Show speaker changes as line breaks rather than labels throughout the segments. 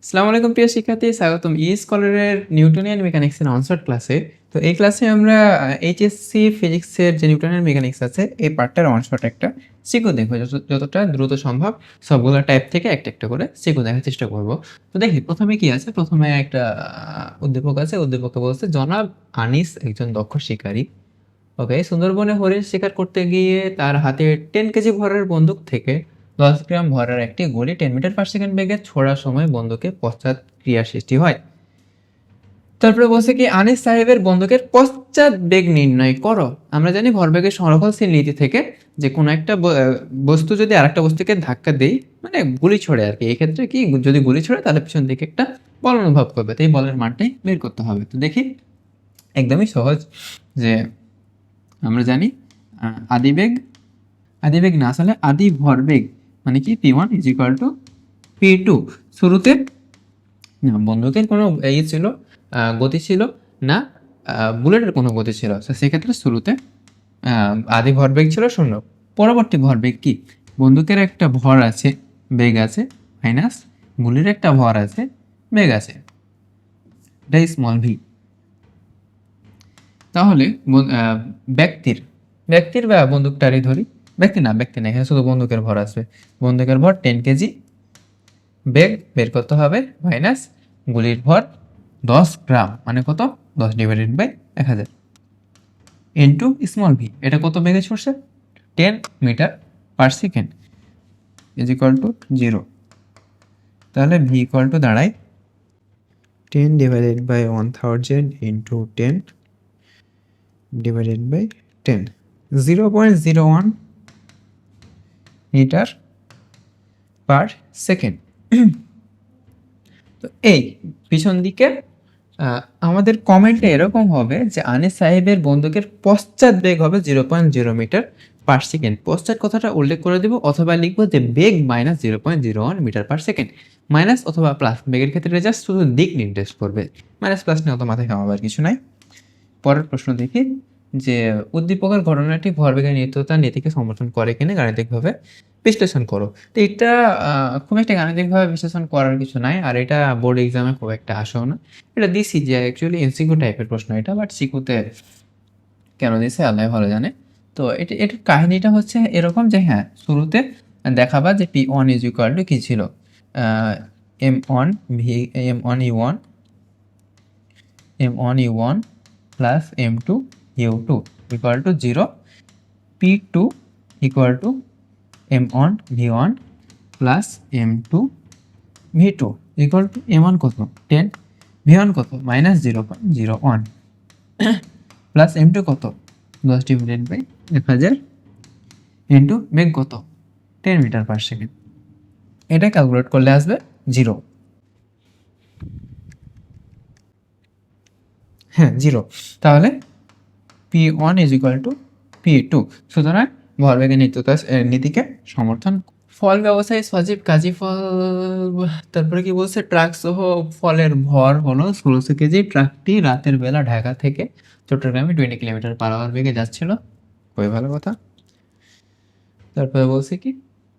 আসসালামু আলাইকুম প্রিয় শিক্ষার্থী, স্বাগতম স্কলারের নিউটনিয়ান মেকানিক্সের অনশর্ট ক্লাসে। তো এই ক্লাসে আমরা এইচএসসি ফিজিক্সের যে নিউটনিয়ান মেকানিক্স আছে এই পার্টটার অনশর্ট একটা সিকো দেখবো, যতটা দ্রুত সম্ভব সবগুলো টাইপ থেকে একটা একটা করে সিকো দেখার চেষ্টা করব। তো দেখি প্রথমে কি আছে। প্রথমে একটা উদ্দীপক আছে। উদ্দীপকে বলছে জনাব আনিস একজন দক্ষ শিকারী। ওকে, সুন্দরবনে হরিণ শিকার করতে গিয়ে তার হাতে 10 কেজি ভরের বন্দুক থেকে 10 গ্রাম ভরের একটি গুলি 10 মিটার/সেকেন্ড বেগে ছোড়ার সময় বন্দুকে পশ্চাৎ ক্রিয়ার সৃষ্টি হয়। তারপরে বলছে কি আনিস সাহেবের বন্দুকের পশ্চাৎ বেগ নির্ণয় করো। আমরা জানি ভরবেগের সংরক্ষণশীল নীতি থেকে যে কোনো একটা বস্তু যদি আরেকটা বস্তুকে ধাক্কা দেই, মানে গুলি ছোড়ে আর কি, এই ক্ষেত্রে কি যদি গুলি ছোড়ে তাহলে পিছন দিকে একটা বল অনুভব করবে, তো এই বলের মানটাই বের করতে হবে। তো দেখি, একদমই সহজ। যে আমরা জানি আদিবেগ আদিবেগ না, আসলে আদি ভরবেগ মানে কি p1 = p2। শুরুতে না বন্দুকের কোনো ছিল, গতি ছিল না, বুলেটের কোনো গতি ছিল, তো সেক্ষেত্রে শুরুতে আদি ভরবেগ ছিল 0। পরবর্তী ভরবেগ কি, বন্দুকের একটা ভর আছে, বেগ আছে, মাইনাস গুলির একটা ভর আছে, বেগ আছে, এটা স্মল ভি। তাহলে ব্যক্তির ব্যক্তির বা বন্দুকটারই ধরি, ব্যক্তি না, ব্যক্তি না, এখানে শুধু বন্দুকের ভর আসবে। বন্দুকের ভর 10 কেজি, বেগ বের করতে হবে, মাইনাস গুলির ভর 10 গ্রাম, মানে কত, 10/1000 ইন্টু স্মল ভি, এটা কত বেগে ছুটছে, 10 মিটার/সেকেন্ড ইজ ইকুয়াল টু 0। তাহলে ভি ইকুয়াল টু দাঁড়ায় 10/1000 ইন্টু 10/10, 0.01 মিটার/সেকেন্ড। তো এই পিছন দিকে আমাদের কমেন্টে এরকম হবে যে আনিস সাহেবের বন্দুকের পশ্চাৎ বেগ হবে 0.0 মিটার/সেকেন্ড। পশ্চাৎ কথাটা উল্লেখ করে দেব, অথবা লিখবো যে বেগ মাইনাস 0.01 মিটার/সেকেন্ড। মাইনাস অথবা প্লাস, বেগের ক্ষেত্রে জাস্ট শুধু দিক নির্দেশ করবে, মাইনাস প্লাস নিয়ে অত মাথায় খাওয়াবার কিছু নাই। পরের প্রশ্ন দেখি, যে উদ্দীপকের ঘটনাটি ভরবেগের নিত্যতার নীতিকে সমর্থন করে কিনা গাণিতিকভাবে বিশ্লেষণ করো। তো এটা খুব একটা গাণিতিকভাবে বিশ্লেষণ করার কিছু নাই, আর এটা বোর্ড এক্সামে খুব একটা আসেও না। এটা দিছি যে অ্যাকচুয়ালি এমসিকিউ টাইপের প্রশ্ন এটা, বাট সিকিউতে কেন দিছে আল্লাহ ভালো জানে। তো এটার কাহিনীটা হচ্ছে এরকম যে হ্যাঁ, শুরুতে দেখাবা যে p1 = কি ছিল, m1 v m1 u1 plus m2 u2 = 0, p2 = m1 v1 plus m2 v2 m1 কত 10, v1 কত -0.01 প্লাস m2 কত 10/1000 ইন্টু বেগ কত 10 মিটার/সেকেন্ড। এটা ক্যালকুলেট করলে আসবে 0। হ্যাঁ 0। তাহলে p1 = p2। সুতরাং ভরবেগের নীতিকে সমর্থন। ফল ব্যবসায়ী সজীব কাজী ফল, তারপরে কি বলছে, ট্রাক সহ ফলের ভর হলো 16 কেজি। ট্রাকটি রাতের বেলা ঢাকা থেকে চট্টগ্রামে 20 কিলোমিটার/আওয়ার বেগে যাচ্ছিল। খুবই ভালো কথা। তারপরে বলছে কি,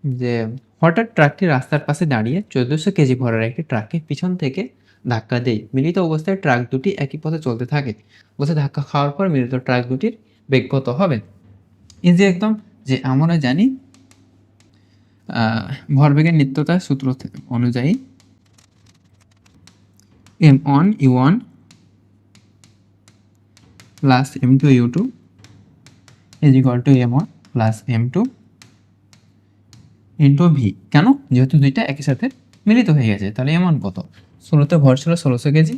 যে হঠাৎ ট্রাকটি রাস্তার পাশে দাঁড়িয়ে 1400 কেজি ভরের একটি ট্রাককে পিছন থেকে ধাক্কা দেয়। মিলিত অবস্থায় ট্রাক দুটি একই পথে চলতে থাকে। বলছে ধাক্কা খাওয়ার পর মিলিত ট্রাক দুটির বেগ কত হবে। এই যে একদম, যে আমরা জানি ভরবেগের নিত্যতার সূত্র অনুযায়ী m1 u1 plus m2 u2 = m1 plus m2 into V. কেন, যেহেতু দুইটা একই সাথে মিলিত হয়ে গেছে, তাহলে এমন কত, শুরুতে ভর ছিল 16 কেজি,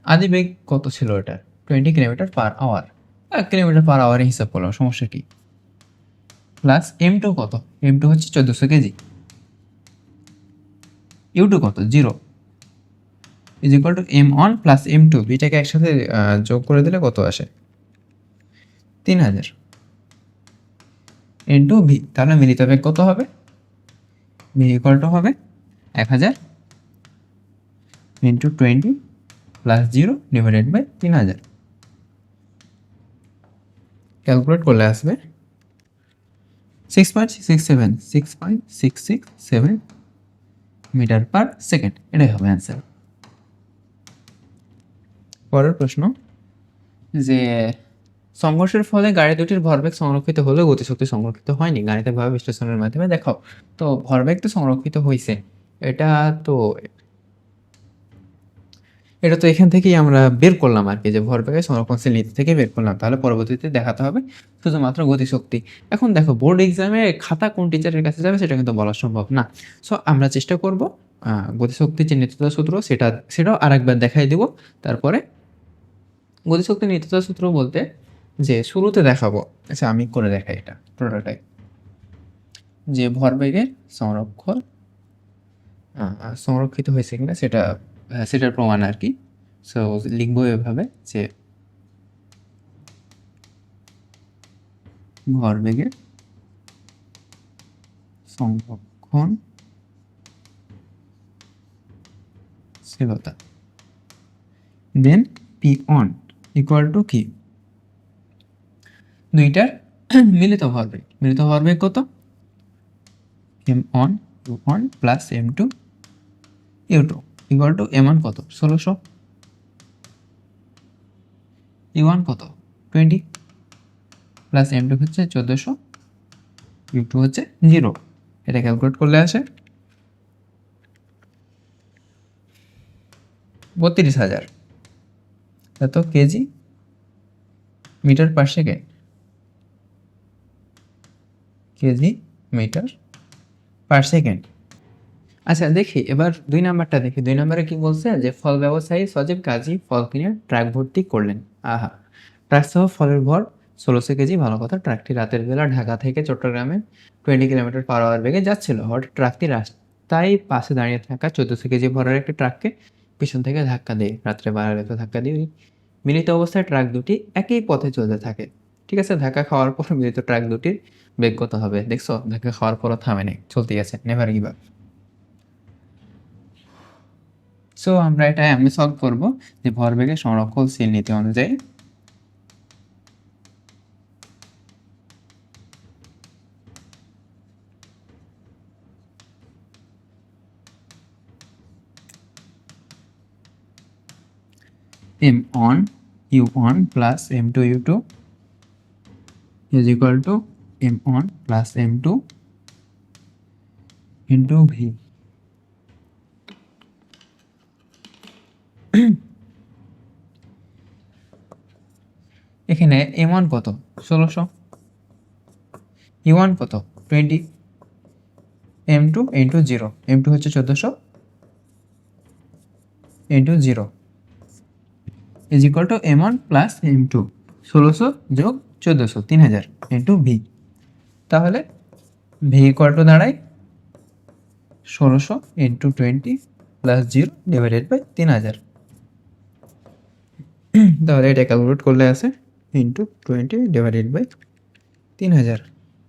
আদি বেগ কত ছিল এটা 20 কিলোমিটার/আওয়ার, কিলোমিটার/আওয়ারে হিসাব করলাম, সমস্যা কি, প্লাস m2 কত, m2 হচ্ছে 1400 কেজি, u2 কত 0 = m1 প্লাস m2, দুইটাকে একসাথে যোগ করে দিলে কত আসে 3000 ইন্টু ভি। তাহলে মিলিত বেগ কত হবে, ভি = হবে 1000 ইন্টু 20 প্লাস 0/3000। ক্যালকুলেট করলে আসবে 6.667 মিটার পার সেকেন্ড, এটাই হবে অ্যান্সার। পরের প্রশ্ন যে সংঘর্ষের ফলে গাড়ি দুটির ভরবেগ সংরক্ষিত হলেও গতিশক্তি সংরক্ষিত হয়নি, গাণিতিকভাবে বিশ্লেষণের মাধ্যমে দেখাও। তো ভরবেগ তো সংরক্ষিত হয়েছে, এটা তো এটা তো এখান থেকেই আমরা বের করলাম আর কি, যে ভরবেগের সংরক্ষণশীল নীতি থেকে বের করলাম। তাহলে পরবর্তীতে দেখাতে হবে শুধুমাত্র গতিশক্তি। এখন দেখো বোর্ড এক্সামে খাতা কোন টিচারের কাছে যাবে সেটা কিন্তু বলা সম্ভব না। সো আমরা চেষ্টা করব গতিশক্তির যে নেতৃত্ব সূত্র সেটাও আরেকবার দেখাই দিব। তারপরে গতিশক্তির নেতৃত্ব সূত্র বলতে যে শুরুতে দেখাবো, আচ্ছা আমি করে দেখাই এটা প্রোটোটাইপ, যে ভরবেগের সংরক্ষিত হয়েছে কিনা সেটার প্রমাণ আর কি। সো লিখবো এভাবে যে ভরবেগের সংরক্ষণশীলতা, then P one equal to কি, দুইটার মিলিত ভরবেগ কত, M one U one plus M two U two equal to M one কত 1600, ইউ ওয়ান কত 20 প্লাস এম টু হচ্ছে 1400, ইউ টু হচ্ছে 0। এটা ক্যালকুলেট করলে আসে 32,000, এত kg metre per second, kg metre per second. আচ্ছা দেখি এবার 2 নাম্বারটা দেখি। 2 নাম্বারে কি বলছে, যে ফল ব্যবসায়ী সজীব কাজী ফল কিনে ট্রাক ভর্তি করলেন। আহা, ট্রাক সহ ফলের ভর 1600 কেজি, ভালো কথা। ট্রাকটি রাতের বেলা ঢাকা থেকে চট্টগ্রামে 20 কিলোমিটার পার আওয়ার বেগে যাচ্ছিল। হঠাৎ ট্রাকটি রাস্তায় পাশে দাঁড়িয়ে থাকা 1400 কেজি ভরের একটি ট্রাককে পিছন থেকে ধাক্কা দেয়। রাত্রে বাড়ালে ধাক্কা দিয়ে মিলিত অবস্থায় ট্রাক দুটি একই পথে চলতে থাকে। ঠিক আছে, ধাক্কা খাওয়ার পর মিলিত ট্রাক দুটির বেগ কত হবে? দেখছো, ধাক্কা খাওয়ার পরও থামে নেই, চলতে গেছে, নেভার গিভ আপ। সো আমরা এটা এমনি সলভ করব যে ভরবেগের সংরক্ষণশীল নীতি অনুযায়ী M one U one plus M two U two is equal to M one plus M two into V. এখানে এম ওয়ান কত 1600, ইউ ওয়ান কত 20, M two into 0, M two হচ্ছে 1400 into 0 is equal to M one plus M two 1600 যোগ 1400 3000 into V. তাহলে V equal to দাঁড়ায় 1600 into 20 plus 0 divided by 3000। তাহলে এটা calculate করলে আসে into 20 divided by 3000,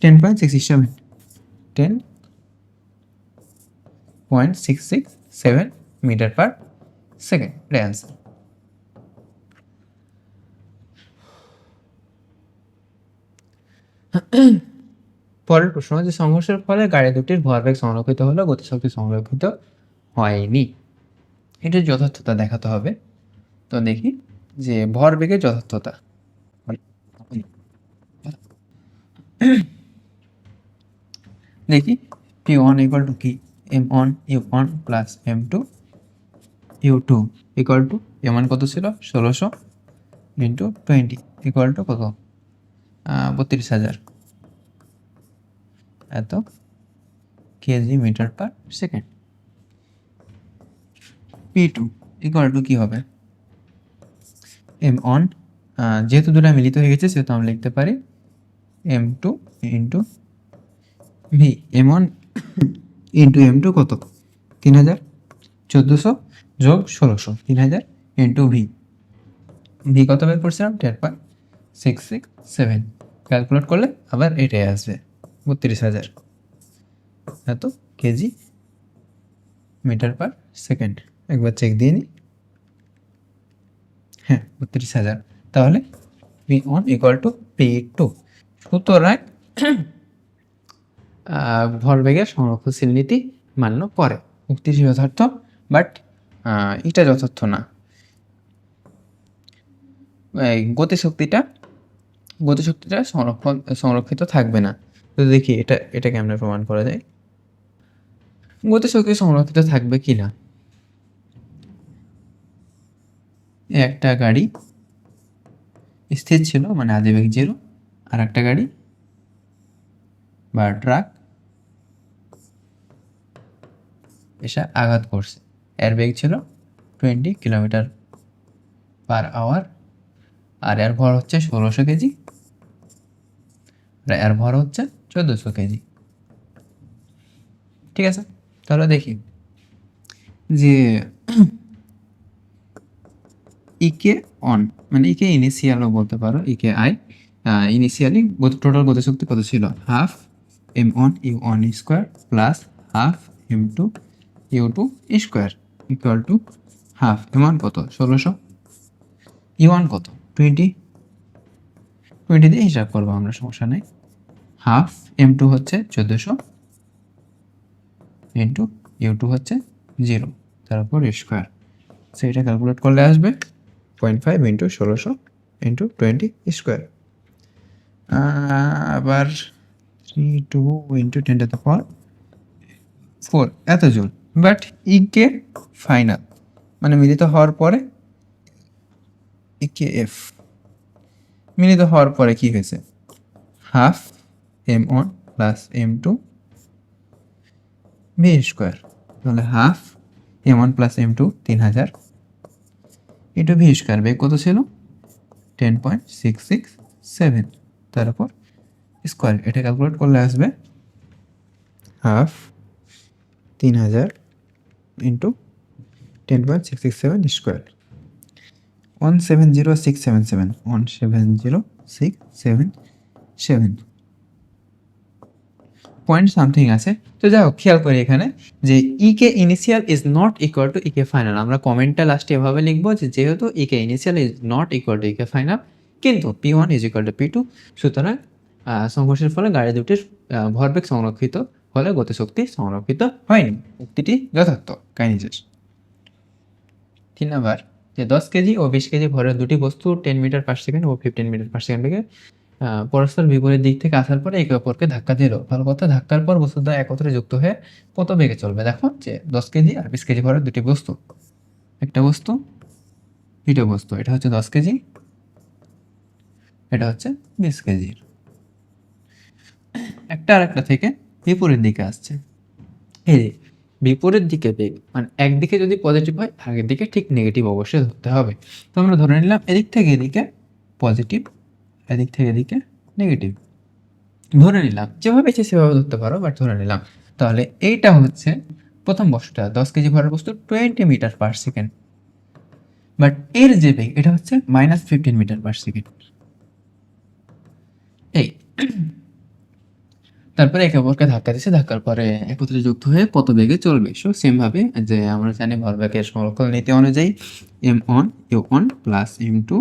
10.667, 10.667 metre per second, এটা অ্যান্সার। পরের প্রশ্ন, যে সংঘর্ষের ফলে গাড়ি দুটির ভরবেগ সংরক্ষিত হলেও গতিশক্তি সংরক্ষিত হয়নি, এটার যথার্থতা দেখাতে হবে। তো দেখি যে ভরবেগের যথার্থতা, দেখি পি ওয়ান ইকুয়াল টু কি, M one U one plus M two U two equal to M one কত ছিল 1600 ইন্টু 20 ইকুয়াল টু কত 32,000, এত kg metre per second. P two equal to কী হবে, এম অন, যেহেতু দুটা মিলিত হয়ে গেছে সেহেতু আমরা লিখতে পারি M two into V. M one into M two কত 3000, 1400 যোগ 1600 3000 ইন্টু ভি। ভি কত বের করছিলাম 10.667, ক্যালকুলেট করলে আবার এটাই আসবে 32,000, এত কেজি মিটার পার সেকেন্ড। একবার চেক দিয়ে নিই, হ্যাঁ 32,000। তাহলে P one equal to P two. সুতরাং ভরবেগের সংরক্ষণশীল নীতি মান্য করে। উক্তিটি যথার্থ, বাট এটা যথার্থ না। গতিশক্তিটা সংরক্ষিত থাকবে না। তো দেখি এটা কেমনে প্রমাণ করা যায়। গতিশক্তি সংরক্ষিত থাকবে কি না। একটা গাড়ি স্থির ছিল, মানে আদিবেগ 0, আর একটা গাড়ি বা ট্রাক এসে আঘাত করছে। এর বেগ ছিল 20 কিলোমিটার/আওয়ার, আর এর ভর হচ্ছে 1600 কেজি, আর এর ভর হচ্ছে 1400 কেজি। ঠিক আছে, তাহলে দেখি যে ইকে অন, মানে ইকে ইনিশিয়ালও বলতে পারো, ইকে আই ইনিশিয়ালি টোটাল গতিশক্তি কত ছিল, half m1 u1 square plus half m2 u2 square equal to half m1 কত 1600, u1 কত 20 দিয়ে হিসাব করবো আমরা, সমস্যা নেই। হাফ m2 হচ্ছে 1400 ইন্টু u2 হচ্ছে 0, তারপর স্কোয়ার। সো এটা ক্যালকুলেট করলে আসবে 0.5 ইন্টু 1600 ইন্টু 20 স্কোয়ার, আবার 32 ইন্টু 10⁴ এত জুল। বাট ইকে ফাইনাল মানে মিলিত হওয়ার পরে ইকে এফ মিলিত হওয়ার পরে কি হয়েছে, half m1 plus m2 V square, তাহলে half m1 plus m2 3000 into V square, বেগ কত ছিল 10.667, তারপর স্কোয়ার। এটা ক্যালকুলেট করলে আসবে half 3000 into 10.667 square, 170677 170677 point something আছে। তো যাই হোক, খেয়াল করি এখানে যে E K initial is not equal to E K final. আমরা কমেন্টটা লাস্টে এভাবে লিখবো যে যেহেতু E K initial is not equal to E K final, কিন্তু P1 is equal two P2, সুতরাং সংঘর্ষের ফলে গাড়ি দুটির ভরবেগ সংরক্ষিত হলে গতিশক্তি সংরক্ষিত হয়নি। উক্তিটি যথার্থ। কাহিনী শেষ। 3 নাম্বার, যে 10 কেজি ও 20 কেজি ভরের দুটি বস্তু 10 মিটার পার সেকেন্ড ও 15 মিটার পার সেকেন্ড বেগে পরস্পর বিপরীত দিক থেকে আসার পরে একে অপরকে ধাক্কা দিল। ভালো কথা, ধাক্কার পর বস্তুটা একত্রে যুক্ত হয়ে কত বেগে চলবে। দেখো যে 10 কেজি আর 20 কেজি ভরের দুটি বস্তু, একটা বস্তু দুটো বস্তু, এটা হচ্ছে 10 কেজি, এটা হচ্ছে 20 কেজির, একটা আর একটা থেকে বিপরীত দিকে আসছে। এই বিপরীত দিকে বেগ মানে একদিকে যদি পজিটিভ হয়, আগের দিকে ঠিক নেগেটিভ অবশ্যই ধরতে হবে। তো আমরা ধরে নিলাম এদিক থেকে এদিকে পজিটিভ, এদিক থেকে এদিকে নেগেটিভ ধরে নিলাম, যেভাবে ইচ্ছে সেভাবে ধরতে পারো, বাট ধরে নিলাম। তাহলে এইটা হচ্ছে প্রথম বস্তুটা 10 কেজি ভরের বস্তু 20 মিটার পার সেকেন্ড, বাট এর যে বেগ এটা হচ্ছে -15 মিটার পার সেকেন্ড। এই তারপরে একে অপরকে ধাক্কা দিচ্ছে, ধাক্কার পরে একত্রে যুক্ত হয়ে কত বেগে চলবে। সো সেম ভাবে যে আমরা জানি ভরবেগের সংরক্ষণ নীতি অনুযায়ী m1 u1 plus m2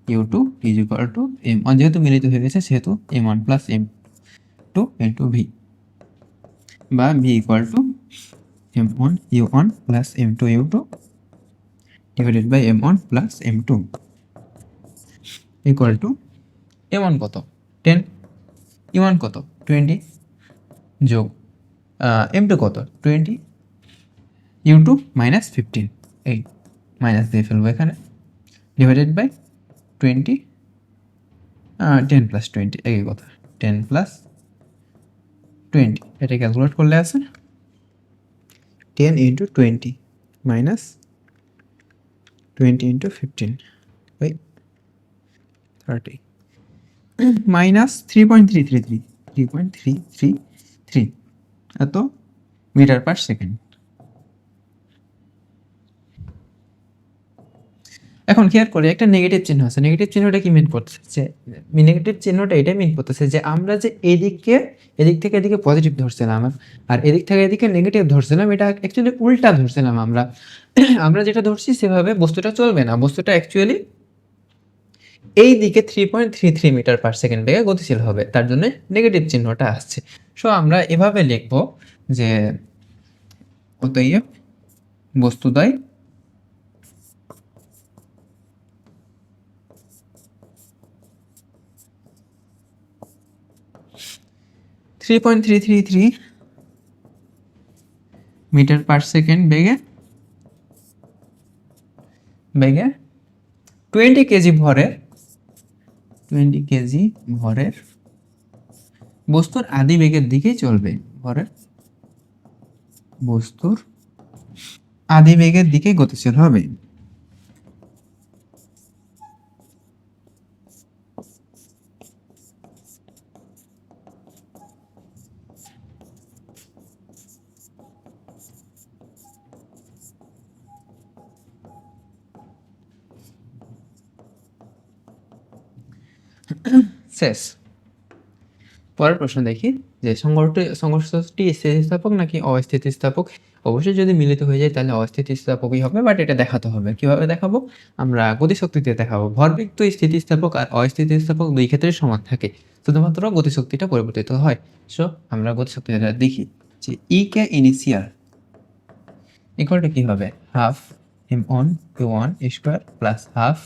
u2 is equal to m1, যেহেতু মিলিত হয়ে গেছে সেহেতু m1 plus m2 into v, বা v equal to m1 u1 plus m2 u2 divided by m1 plus m2 equal to m1 কত 10, u1 কত 20 যোগ m2 কত 20, u2 -15, এই মাইনাস দিয়ে ফেলবো এখানে, ডিভাইডেড বাই 20, 10 প্লাস 20 একই কথা, 10 প্লাস 20, এটা ক্যালকুলেট করলে আছে 10 into 20 minus 20 into 15 by 30 minus 3.333 এত মিটার পার সেকেন্ড। এখন খেয়াল করি একটা নেগেটিভ চিহ্ন আছে, নেগেটিভ চিহ্নটা কি মিন করতেছে, নেগেটিভ চিহ্নটা এটা মিন করতেছে যে আমরা যে এদিক থেকে এদিকে পজিটিভ ধরছিলাম আর এদিক থেকে এদিকে নেগেটিভ ধরছিলাম, এটা অ্যাকচুয়ালি উল্টা ধরছিলাম আমরা। আমরা যেটা ধরছি সেভাবে বস্তুটা চলবে না, বস্তুটা অ্যাকচুয়ালি এই দিকে 3.33 মিটার পার সেকেন্ড বেগে গতিশীল হবে, তার জন্য নেগেটিভ চিহ্নটা আসছে। সো আমরা এভাবে লিখব যে অতএব বস্তুদ্বয় three point three three three metre per second বেগে 20 কেজি ভরের বস্তুর আদি বেগের দিকেই চলবে। বস্তুর আদি বেগের দিকে গতিশীল হবে। শেষ। পরের প্রশ্ন দেখি যে সংঘর্ষটি স্থিতিস্থাপক নাকি অস্থিতিস্থাপক। অবশ্যই যদি মিলিত হয়ে যায় তাহলে অস্থিতিস্থাপকই হবে, বাট এটা দেখাতে হবে। কিভাবে দেখাবো? আমরা গতিশক্তিতে দেখাবো। ভরবেগ তো স্থিতিস্থাপক আর অস্থিতিস্থাপক দুই ক্ষেত্রে সমান থাকে, শুধুমাত্র গতিশক্তিটা পরিবর্তিত হয়। সো আমরা গতিশক্তিটা দেখি যে E K initial equal to কি হবে, half M one U one square plus half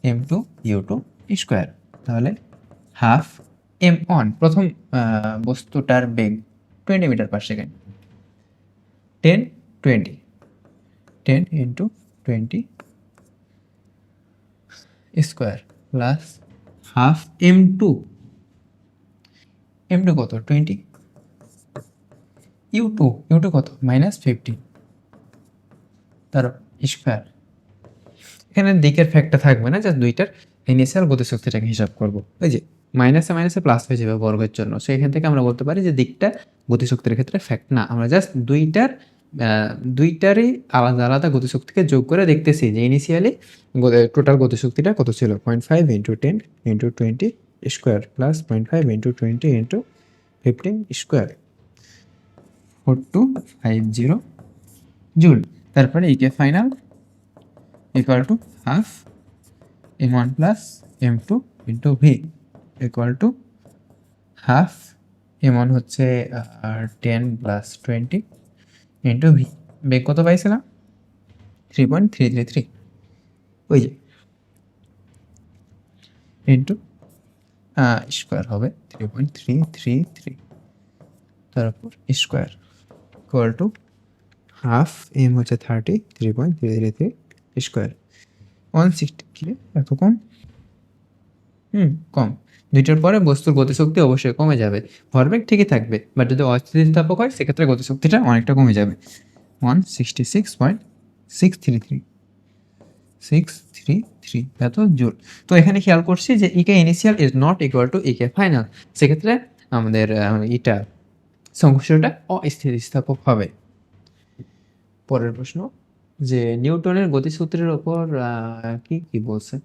M two U two square. তাহলে হাফ এম অন প্রথম বস্তুটার বেগ 20 metre per second, 10 into 20 square plus half M two কত 20, ইউ টু কত -15 তার square. এখানে দিকের ফ্যাক্টটা থাকবে না, জাস্ট দুইটার ইনিশিয়াল গতিশক্তিটাকে হিসাব করব। ওই যে মাইনাসে মাইনাসে প্লাস হয়ে যাবে বর্গের জন্য, সো এখান থেকে আমরা বলতে পারি যে দিকটা গতিশক্তির ক্ষেত্রে ফ্যাক্ট না, আমরা জাস্ট দুইটারই আলাদা আলাদা গতিশক্তিকে যোগ করে দেখতেছি যে ইনিশিয়ালি টোটাল গতিশক্তিটা কত ছিল। 0.5 into 10 into 20 square plus 0.5 into 20 into 15 square, 4250 joule. তারপরে E K final equal to half m1 plus m2 into V equal to half m1 হচ্ছে 10 প্লাস 20 ইন্টু ভি। বেগ কত পাইছিলাম 3.333, ওই যে ইন্টু স্কোয়ার হবে 3.333, তারপর square equal to half M হচ্ছে 30, 3.333 square 160 কি এত কম? কম। দুইটার পরে বস্তুর গতিশক্তি অবশ্যই কমে যাবে, ভরবেগ ঠিকই থাকবে, বাট যদি অস্থিতিস্থাপক হয় সেক্ষেত্রে গতিশক্তিটা অনেকটা কমে যাবে। 166.633 এত জুল। তো এখানে খেয়াল করছি যে E K initial is not equal to E K final, সেক্ষেত্রে আমাদের এটা সংঘর্ষটা অস্থিতিস্থাপক হবে। পরের প্রশ্ন যে নিউটনের গতিসূত্রের ওপর কি বলছে।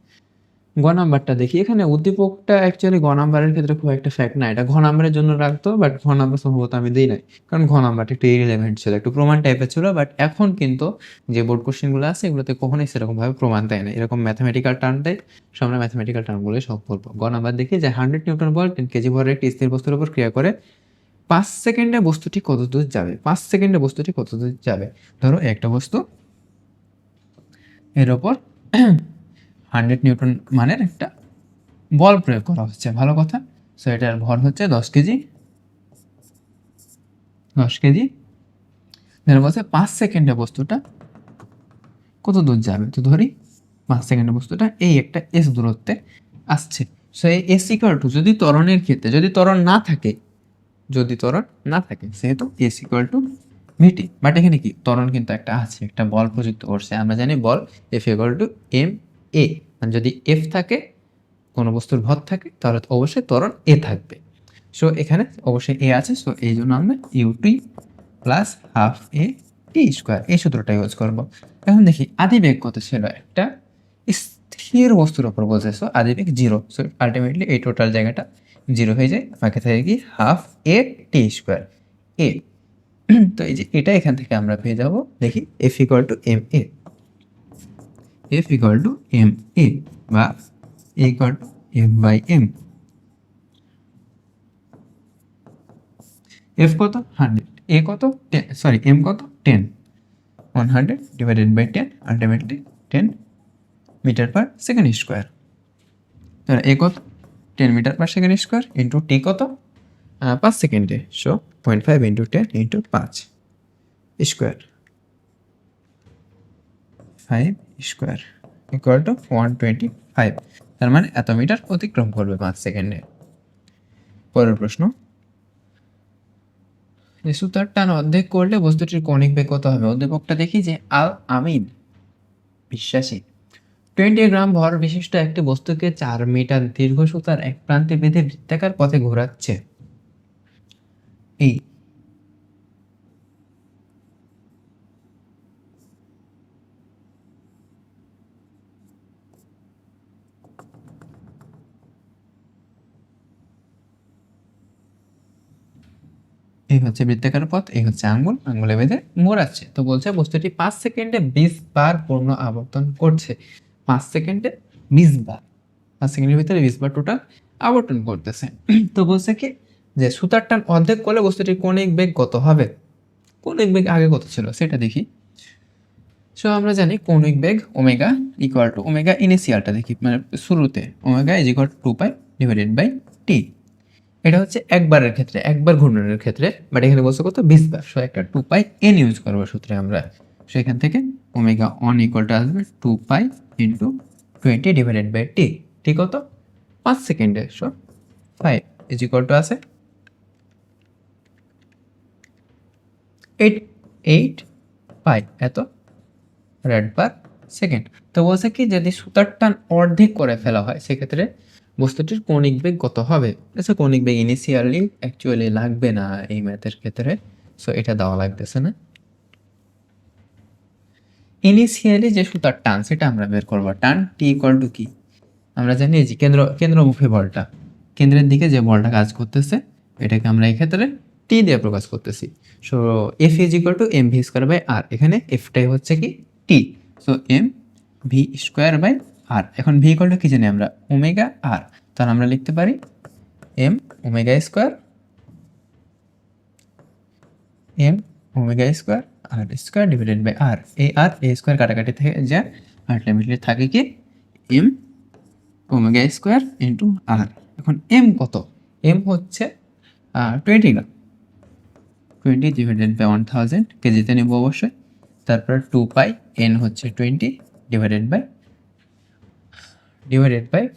গ নাম্বারটা দেখি। এখানে উদ্দীপকটা অ্যাকচুয়ালি গ নাম্বারের ক্ষেত্রে খুব একটা ফ্যাক্ট না, এটা ঘ নাম্বারের জন্য রাখতো, বাট ঘ নাম্বার সম্ভবত আমি দিই নাই, কারণ ঘ নাম্বারটা একটু ইরিলেভেন্ট ছিল, একটু প্রমাণ টাইপের ছিল। বাট এখন কিন্তু যে বোর্ড কোশ্চেনগুলো আছে এগুলোতে কখনোই সেরকমভাবে প্রমাণ দেয় না, এরকম ম্যাথামেটিক্যাল টার্ম দেয়। সো আমরা ম্যাথামেটিক্যাল টার্মগুলোই সব বলবো। গ নাম্বার দেখি যে 100 নিউটন বল 10 কেজি ভরের একটি স্থির বস্তুর উপর ক্রিয়া করে 5 সেকেন্ডে বস্তুটি কত দূর যাবে। 5 সেকেন্ডে বস্তুটি কত দূর যাবে, ধরো একটা বস্তু এর ওপর 100 নিউটন মানের একটা বল প্রয়োগ করা হচ্ছে, ভালো কথা। সো এটার ভর হচ্ছে 10 কেজি। বলছে 5 সেকেন্ডে বস্তুটা কত দূর যাবে, তো ধরি 5 সেকেন্ডে বস্তুটা এই একটা এস দূরত্বে আসছে। সো এই এস ইকুয়াল টু, যদি ত্বরণের ক্ষেত্রে যদি ত্বরণ না থাকে সেহেতু S equal to V T. But এখানে কি ত্বরণ কিন্তু একটা আছে, একটা বল প্রযুক্ত করছে। আমরা জানি বল এফ ইকুয়াল টু এম এ, মানে যদি এফ থাকে কোনো বস্তুর ভর থাকে তাহলে অবশ্যই ত্বরণ এ থাকবে। সো এখানে অবশ্যই এ আছে, সো এই জন্য আমরা UT plus half A T square এই সূত্রটা ইউজ করবো। এখন দেখি আদিবেগ কত ছিল, একটা স্থির বস্তুর ওপর বলছে, সো আদিবেগ 0। সো আলটিমেটলি এই টোটাল জায়গাটা 0 হয়ে যায়, বাকি থাকে কি হাফ এ টি স্কোয়ার এ। তো এই যে এটা এখান থেকে আমরা পেয়ে যাব, দেখি F equal to M A, বা equal to F by M. F কত 100, এ কত এম কত 10, 100 divided by 10, ultimately 10 meter per second square. তাহলে এ কত 10 metre per second square into T কত 5 সেকেন্ডে, so 0.5 into 10 into 5 square 5 square equal to 125। তার মানে এত মিটার অতিক্রম করবে 5 সেকেন্ডে। পরের প্রশ্ন, যে সুতার টান অর্ধেক করলে বস্তুটির কৌণিক বেগ কত হবে? উদ্দীপকটা দেখি যে আল আমিন বিশ্বাসী 20 গ্রাম ভর বিশিষ্ট একটি বস্তুকে 4 মিটার দীর্ঘ সুতার এক প্রান্তে বেঁধে বৃত্তাকার পথে ঘোরাচ্ছে। এই এই হচ্ছে বৃত্তাকার পথ, এই হচ্ছে আঙ্গুলে বেঁধে ঘোরাচ্ছে। তো বলছে বস্তুটি 5 সেকেন্ডে 20 বার পূর্ণ আবর্তন করছে। 5 সেকেন্ডে 20 বার, 5 সেকেন্ডের ভিতরে 20 বার টোটাল আবর্তন করতেছে। তো বলছে কি যে সুতার টান অর্ধেক করলে বস্তুটির কৌণিক বেগ কত হবে? কৌণিক বেগ আগে কত ছিল সেটা দেখি। সো আমরা জানি কৌণিক বেগ ওমেগা ইকুয়াল টু, ওমেগা ইনিশিয়ালটা দেখি মানে শুরুতে, omega is equal to 2 pi divided by T. এটা হচ্ছে একবারের ক্ষেত্রে, একবার ঘূর্ণনের ক্ষেত্রে, বাট এখানে বলছে কত 20 বার। সো একটা 2 পাই এন ইউজ করবো সূত্রে আমরা। সেখান থেকে ওমেগা অন ইকুয়াল টু আসবে 2 pi into 20 divided by T. T কত 5 সেকেন্ডে, সো 5 ইজ ইকুয়াল টু আছে 8 পাই এত রেড পার সেকেন্ড। তো বলছে কি যদি সুতার টান অর্ধেক করে ফেলা হয় সেক্ষেত্রে বস্তুটির কৌণিক বেগ কত হবে? আচ্ছা কৌণিক বেগ ইনিশিয়ালি অ্যাকচুয়ালি লাগবে না এই ম্যাথের ক্ষেত্রে, সো এটা দেওয়া লাগতেছে না। ইনিশিয়ালি যে সুতার টান সেটা আমরা বের করবো। টান টি ইকুয়াল টু কি আমরা জানি যে কেন্দ্রমুখী বলটা, কেন্দ্রের দিকে যে বলটা কাজ করতেছে এটাকে আমরা এই ক্ষেত্রে টি দিয়ে প্রকাশ করতেছি। So F is equal to M V square by R, এখানে এফটাই হচ্ছে কি T, so M V square by R. এখন ভি ইকুয়াল টু কি জানি আমরা ওমেগা আর, তাহলে আমরা লিখতে পারি M omega square, M omega square R square divided by R. এই আর এ স্কোয়ার কাটাকাটি থেকে যা আলটিমেটলি থাকে কি এম ওমেগা স্কোয়ার ইন্টু আর। এখন এম কত? এম হচ্ছে 20 গ্রাম, 20 ডিভাইডেড বাই 1000 কেজিতে নেব অবশ্যই। তারপর 2 পাই এন হচ্ছে 20 ডিভাইডেড বাই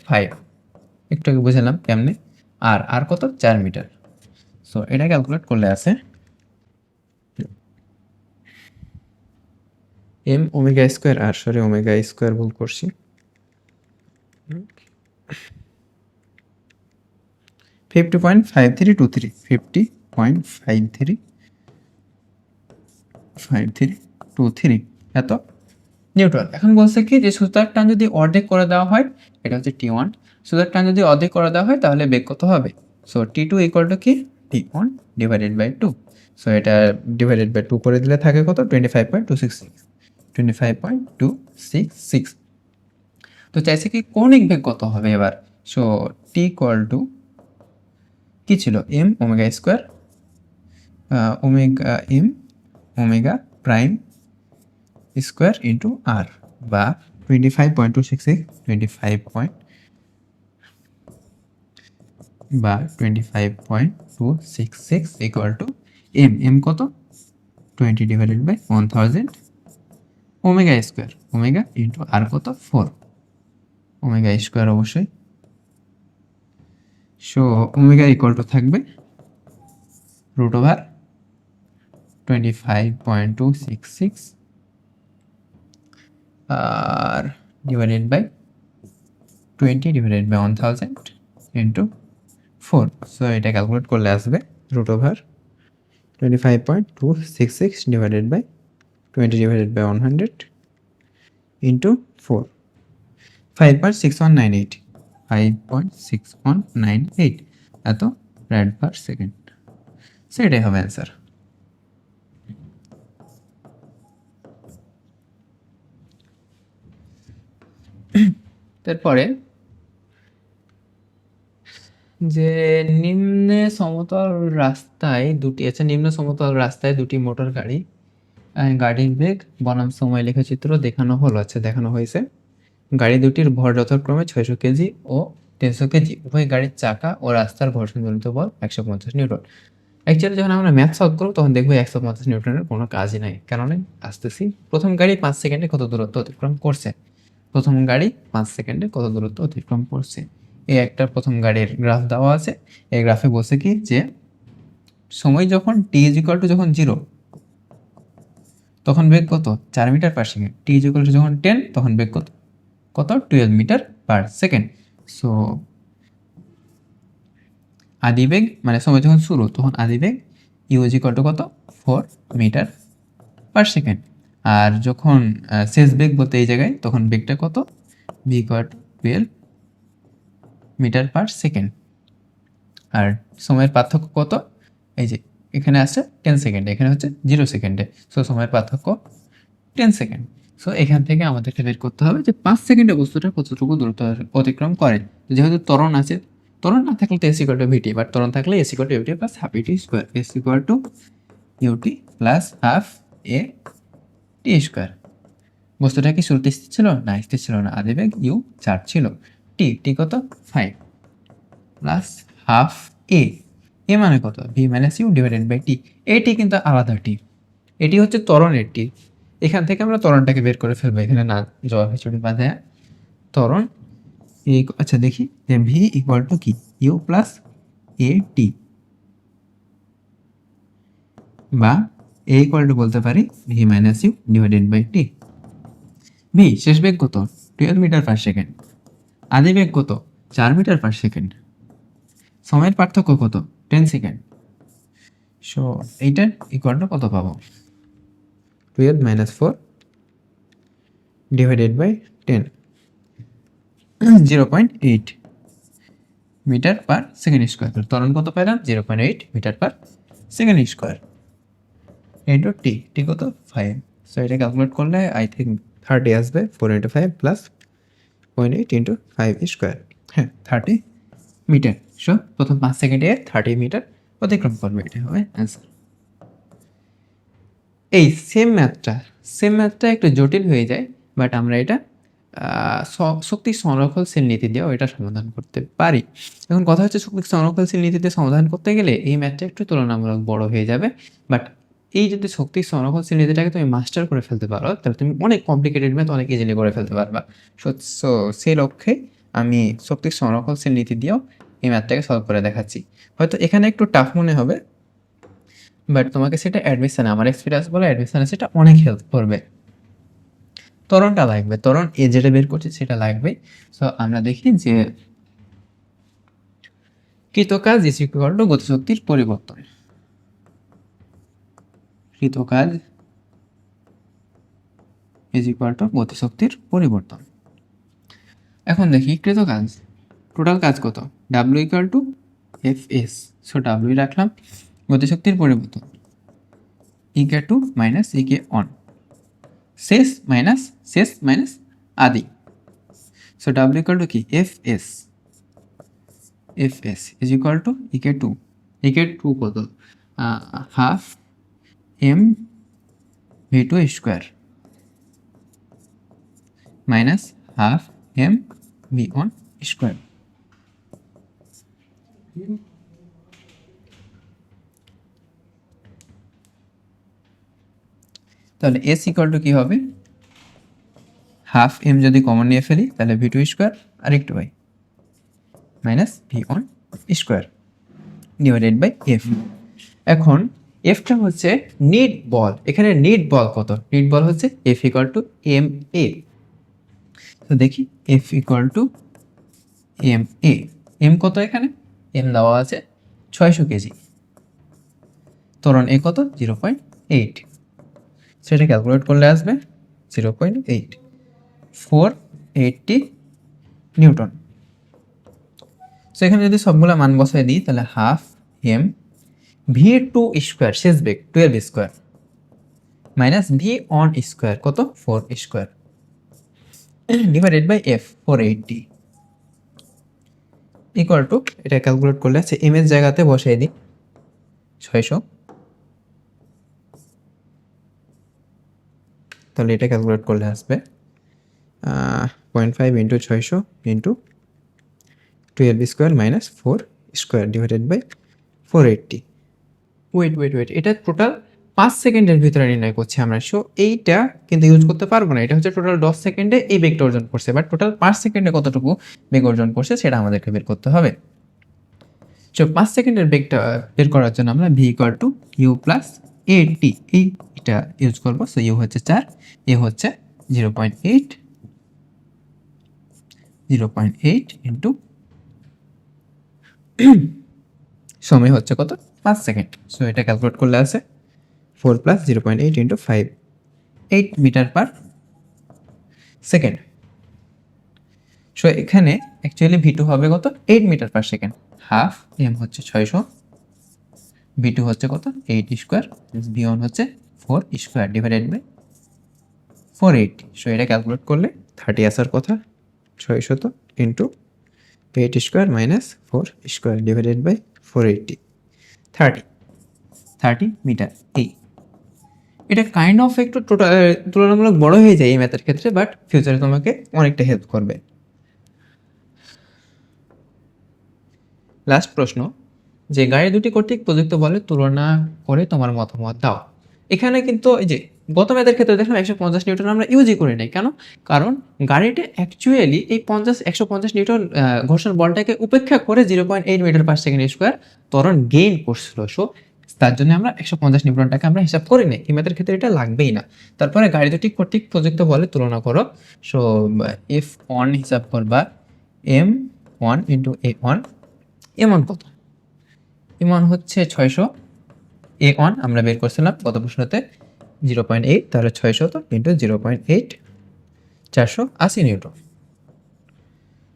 5, একটু আগে বুঝলাম কেমনে। আর কত 4 মিটার। সো এটা ক্যালকুলেট করলে আছে এম ওমেগা স্কোয়ার আর, সরি ওমেগা স্কোয়ার ভুল করছি, 50.5323, 50.5323 এত নিউটন। এখন বলছে কি যে সুতার টান যদি অর্ধেক করে দেওয়া হয়, এটা হচ্ছে টি1, সুতার টান যদি অর্ধেক করে দেওয়া হয় তাহলে বেগ কত হবে? সো টি2 ইকুয়াল টু কি টি1 ডিভাইডেড বাই 2। সো এটা ডিভাইডেড বাই 2 করে দিলে থাকে কত 25.266। তো চাইছে কি কৌণিক বেগ কত হবে এবার। সো টি ইকুয়াল টু কি ছিল M omega square omega M omega prime square into R, বা 25.266 ইকুয়াল টু এম কত 20 divided by 1000 omega square, omega into R কত 4 ওমেগা স্কোয়ার অবশ্যই। সো ওমেগা ইকুয়াল টু থাকবে root over 25.266 R divided by 20 divided by 1000 into 4। So এটা calculate করলে আসবে root over 25.266 divided by 20 divided by 100 into 4, 5.6198, 5.6198 এত red per second. সেটাই হবে answer. তারপরে যে নিম্ন সমতল রাস্তায় দুটি মোটর গাড়ি গাড়ির বেগ বনাম সময় লেখচিত্র দেখানো হলো, আচ্ছা দেখানো হয়েছে। গাড়ি দুটির ভর যথাক্রমে 600 কেজি ও 300 কেজি। উভয় গাড়ির চাকা ও রাস্তার ঘর্ষণজনিত বল 150 নিউটন। অ্যাকচুয়ালি যখন আমরা ম্যাথ সলভ করবো তখন দেখবো 150 নিউটনের কোনো কাজই নাই। কারণে আসতেছি, প্রথম গাড়ি 5 সেকেন্ডে কত দূরত্ব অতিক্রম করছে, প্রথম গাড়ি 5 সেকেন্ডে কত দূরত্ব অতিক্রম করছে। এই একটা প্রথম গাড়ির গ্রাফ দেওয়া আছে। এই গ্রাফে বলছে কি যে সময় যখন টি ইজ ইকুয়াল টু যখন 0 তখন বেগ কত 4 metre per second, T is equal to যখন 10 তখন বেগ কত 12 মিটার পার সেকেন্ড। সো আদি বেগ মানে সময় যখন শুরু তখন আদি বেগ ইউ ইজ ইকুয়াল টু কত 4 মিটার পার সেকেন্ড। আর যখন শেষ বেগ বলতে এই জায়গায় তখন বেগটা কত V equal to 12 metre per second. আর সময়ের পার্থক্য কত, এই যে এখানে আছে 10 সেকেন্ড, এখানে হচ্ছে 0 সেকেন্ডে। সো সময়ের পার্থক্য 10 সেকেন্ড। সো এখান থেকে আমাদেরকে বের করতে হবে যে 5 সেকেন্ডে বস্তুটা কতটুকু দূরত্ব অতিক্রম করে। যেহেতু ত্বরণ আছে, ত্বরণ না থাকলে তো S equal to V T, but ত্বরণ থাকলে S equal to U T plus half E T square, S equal to U T plus half A T square. বস্তুটা কি শুরুতে স্থির ছিল না, স্থির ছিল না, আদি বেগ ইউ 4 ছিল, টি টি কত 5 প্লাস হাফ এ, এ মানে কত V minus U divided by T. এটি কিন্তু আলাদা টি, এটি হচ্ছে ত্বরণের টি। এখান থেকে আমরা ত্বরণটাকে বের করে ফেলবো, এখানে না জ্বর হিসেবে বাঁধায় ত্বরণ আচ্ছা দেখি যে ভি ইকুয়াল টু কি ইউ প্লাস এ টি, বা এ ইকুয়াল টু বলতে পারি V minus U divided by T. V শেষ বেগ কত 12 মিটার পার সেকেন্ড, আদি বেগ কত 4 মিটার পার সেকেন্ড, সময়ের পার্থক্য কত 10 সেকেন্ড। সো এইটার ইকুয়াল টু কত পাবো 12 minus 4 divided by 10, 0.8 metre per second square. ত্বরণ কত পেলাম 0.8 metre per second square into T, T কত 5। সো এটা ক্যালকুলেট করলে আই থিঙ্ক 30 আসবে, 4 ইন্টু 5 প্লাস 0.8 ইন্টু 5 স্কোয়ার, হ্যাঁ 30 মিটার। সো প্রথম 5 সেকেন্ডে 30 মিটার অতিক্রম করবে, এটা হবে অ্যান্সার। এই সেম ম্যাথটা একটু জটিল হয়ে যায়, বাট আমরা এটা শক্তি সংরক্ষণশীল নীতি দিয়েও এটা সমাধান করতে পারি। এখন কথা হচ্ছে শক্তি সংরক্ষণশীল নীতি দিয়ে সমাধান করতে গেলে এই ম্যাথটা একটু তুলনামূলক বড় হয়ে যাবে, বাট এই যদি শক্তি সংরক্ষণশীল নীতিটাকে তুমি মাস্টার করে ফেলতে পারো তাহলে তুমি অনেক কমপ্লিকেটেড ম্যাথ অনেক ইজিলি করে ফেলতে পারবা। সো সেই লক্ষ্যে আমি শক্তি সংরক্ষণশীল নীতি দিয়েও এই ম্যাথটাকে সলভ করে দেখাচ্ছি। হয়তো এখানে একটু টাফ মনে হবে, বাট তোমাকে সেটা অ্যাডমিশনে, আমার এক্সপিরিয়েন্স বলে অ্যাডমিশনে সেটা অনেক হেল্প করবে। ত্বরণটা লাগবে, ত্বরণ এ যেটা বের করছে সেটা লাগবে। সো আমরা দেখি যে কৃতকাজ ইজ ইকুয়াল টু গতিশক্তির পরিবর্তন, কৃতকাজ ইজ ইকুয়াল টু গতিশক্তির পরিবর্তন। এখন দেখি কৃতকাজ টোটাল কাজ কত, W equal to F S. So W রাখলাম, গতিশক্তির পরিবর্তন E K two minus E K one, শেষ মাইনাস আদি। সো ডাব্লিউ ইকুয়াল টু কি F S is equal to E K two কত half M V two square minus half M V one square. তাহলে S equal to কি হবে, হাফ এম যদি common নিয়ে ফেলি তাহলে ভি টু স্কোয়ার আর একটু by minus V one square divided by F. এখন এফটা হচ্ছে নিট বল, এখানে নিট বল কত, নিট বল হচ্ছে F equal to M A. তো দেখি F equal to M A, M কত, এখানে এম দেওয়া আছে 600 কেজি, ত্বরণ এ কত 0.8, সেটা ক্যালকুলেট করলে আসবে 0.8 480 নিউটন। সো এখানে যদি সবগুলো মান বসায় দিই তাহলে half M V two square শেষ বেগ 12 square minus V one square কত 4 square divided by F 480 equal to, এটা ক্যালকুলেট করলে আছে এম এর জায়গাতে বসাই দিই 600 তাহলে এটা ক্যালকুলেট করলে আসবে 0.5 into 600 into 12 square minus 4 square divided by 480। Wait, এটা টোটাল 5 সেকেন্ডের ভিতরে নির্ণয় করছি আমরা। সো এইটা কিন্তু ইউজ করতে পারবো না, এটা হচ্ছে টোটাল 10 সেকেন্ডে এই বেগটা অর্জন করছে, বাট টোটাল 5 সেকেন্ডে কতটুকু বেগ অর্জন করছে সেটা আমাদেরকে বের করতে হবে। সো 5 সেকেন্ডের বেগটা বের করার জন্য আমরা V equal to U plus এটি এইটা ইউজ করবো। সো ইউ হচ্ছে 4, এ হচ্ছে 0.8 ইন্টু সময় হচ্ছে কত 5 সেকেন্ড। সো এটা ক্যালকুলেট করলে আছে 4 plus 0.8 into 5, 8 metre per second. So এখানে অ্যাকচুয়ালি ভি টু হবে কত 8 metre per second, half M হচ্ছে 600, ভি টু হচ্ছে কত 8 স্কোয়ার, ভি ওয়ান হচ্ছে 4 স্কোয়ার ডিভাইডেড বাই 480। সো এটা ক্যালকুলেট করলে 30 আসার কথা, 600 into 8 square minus 4 square divided by 480, 30 metre. এটা কাইন্ড অফ একটু তুলনামূলক বড় হয়ে যায় এই ম্যাথের ক্ষেত্রে, বাট ফিউচারে তোমাকে অনেকটা হেল্প করবে। লাস্ট প্রশ্ন, যে গাড়ি দুটি কর্তৃক প্রযুক্ত বলে তুলনা করে তোমার মতামত দাও। এখানে কিন্তু এই যে গত ম্যাথের ক্ষেত্রে দেখলাম 150 নিউটন আমরা ইউজই করি নাই, কেন? কারণ গাড়িটা অ্যাকচুয়ালি এই 150 নিউটন ঘর্ষণ বলটাকে উপেক্ষা করে 0.8 মিটার পার সেকেন্ড স্কোয়ার ত্বরণ গেইন করছিল। সো তার জন্য আমরা 150 নিউটনটাকে আমরা হিসাব করি নাই, এই ম্যাথের ক্ষেত্রে এটা লাগবেই না। তারপরে গাড়ি দুটি কর্তৃক প্রযুক্ত বলে তুলনা করো। সো এফ ওয়ান হিসাব করবা M1 ইন্টু A1, এমন কত? এমন হচ্ছে 600, A1 আমরা বের করছিলাম গত প্রশ্নতে 0.8, তাহলে 600 ইন্টু 0.8 480 নিউটন।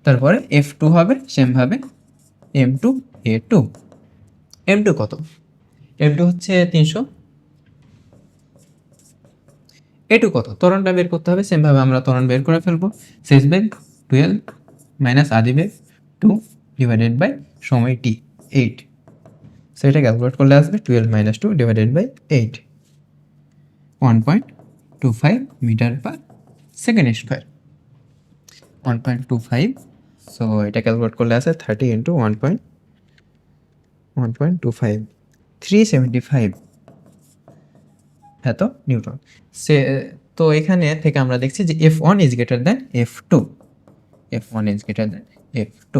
তারপরে F2 হবে সেমভাবে M2 A2, M2 কত? M2 হচ্ছে 300, A2 কত? ত্বরণটা বের করতে হবে, সেমভাবে আমরা ত্বরণ বের করে ফেলবো। শেষ বেগ 12 মাইনাস আদি বেগ 2 ডিভাইডেড বাই সময় t 8। সেটা ক্যালকুলেট করলে আসবে 12 minus 2 divided by 8, 1.25 metre per second square, 1.25। So এটা ক্যালকুলেট করলে আসে 30 ইন্টু 1.25, 375 এত নিউটন। তো এখানে থেকে আমরা দেখছি যে F1 is greater than F2, F1 is greater than F2।